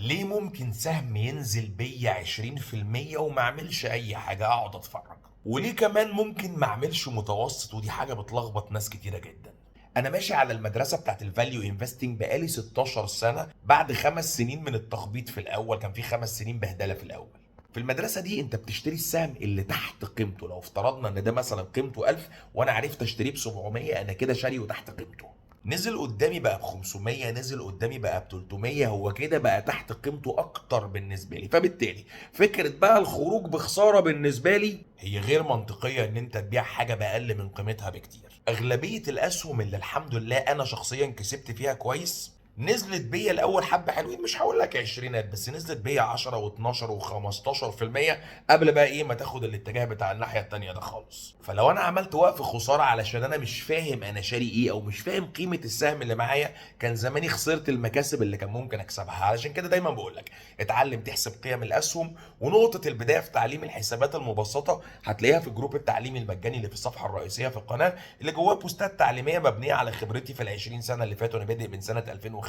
ليه ممكن سهم ينزل بيا 20% وما اعملش اي حاجة اقعد اتفرج؟ وليه كمان ممكن ما اعملش متوسط؟ ودي حاجة بتلخبط ناس كتيرة جدا. انا ماشي على المدرسة بتاعت الفاليو انفستنج بقالي 16 سنة بعد 5 سنين من التخبيط. في الاول كان في 5 سنين بهدلة في الاول. في المدرسة دي انت بتشتري السهم اللي تحت قيمته. لو افترضنا ان ده مثلا قيمته 1000 وانا عرفت اشتريه ب 700، انا كده شاريه تحت قيمته. نزل قدامي بقى ب 500، نزل قدامي بقى ب 300، هو كده بقى تحت قيمته اكتر بالنسبه لي. فبالتالي فكره بقى الخروج بخساره بالنسبه لي هي غير منطقيه، ان انت تبيع حاجه باقل من قيمتها بكتير. اغلبيه الاسهم اللي الحمد لله انا شخصيا كسبت فيها كويس نزلت بيا الاول حبه حلوين، مش هقول لك عشرينات، بس نزلت بيا 10 و12 و15% قبل بقى ايه ما تاخد الاتجاه بتاع الناحيه التانيه ده خالص. فلو انا عملت وقف خساره علشان انا مش فاهم انا شاري ايه او مش فاهم قيمه السهم اللي معايا، كان زماني خسرت المكاسب اللي كان ممكن اكسبها. علشان كده دايما بقول لك اتعلم تحسب قيم الاسهم. ونقطه البدايه في تعليم الحسابات المبسطه هتلاقيها في الجروب التعليمي المجاني اللي في الصفحه الرئيسيه في القناه، اللي جواه بوستات تعليميه مبنيه على خبرتي في ال 20 سنه اللي فاتوا. انا بادئ من سنه 2005.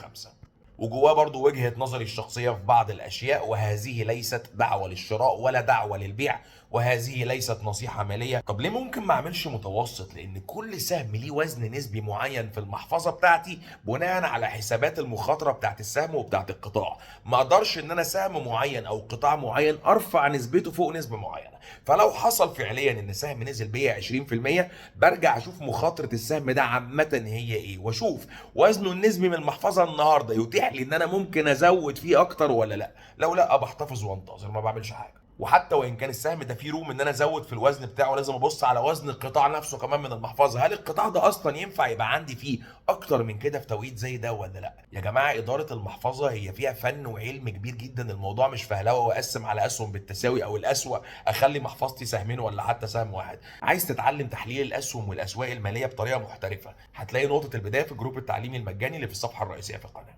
وجواه برضو وجهة نظري الشخصية في بعض الأشياء، وهذه ليست دعوة للشراء ولا دعوة للبيع، وهذه ليست نصيحة مالية. طب ليه ممكن ما اعملش متوسط؟ لأن كل سهم ليه وزن نسبي معين في المحفظة بتاعتي بناء على حسابات المخاطرة بتاعت السهم وبتاعت القطاع. ما اقدرش ان انا سهم معين او قطاع معين ارفع نسبته فوق نسبة معينة. فلو حصل فعليا ان سهم نزل بيا 20%، برجع اشوف مخاطرة السهم ده عامة هي ايه، واشوف وزنه النسبي من المحفظه النهارده يتيح لي ان انا ممكن ازود فيه اكتر ولا لا. لو لا بحتفظ وانتظر ما بعملش حاجه. وحتى وان كان السهم ده فيه روم ان انا ازود في الوزن بتاعه، لازم ابص على وزن القطاع نفسه كمان من المحفظه. هل القطاع ده اصلا ينفع يبقى عندي فيه اكتر من كده في توقيت زي ده ولا لا؟ يا جماعه اداره المحفظه هي فيها فن وعلم كبير جدا. الموضوع مش فهلوه واقسم على اسهم بالتساوي، او الاسوأ اخلي محفظتي سهمين ولا حتى سهم واحد. عايز تتعلم تحليل الاسهم والاسواق الماليه بطريقه محترفه، هتلاقي نقطه البدايه في الجروب التعليمي المجاني اللي في الصفحه الرئيسيه في القناه.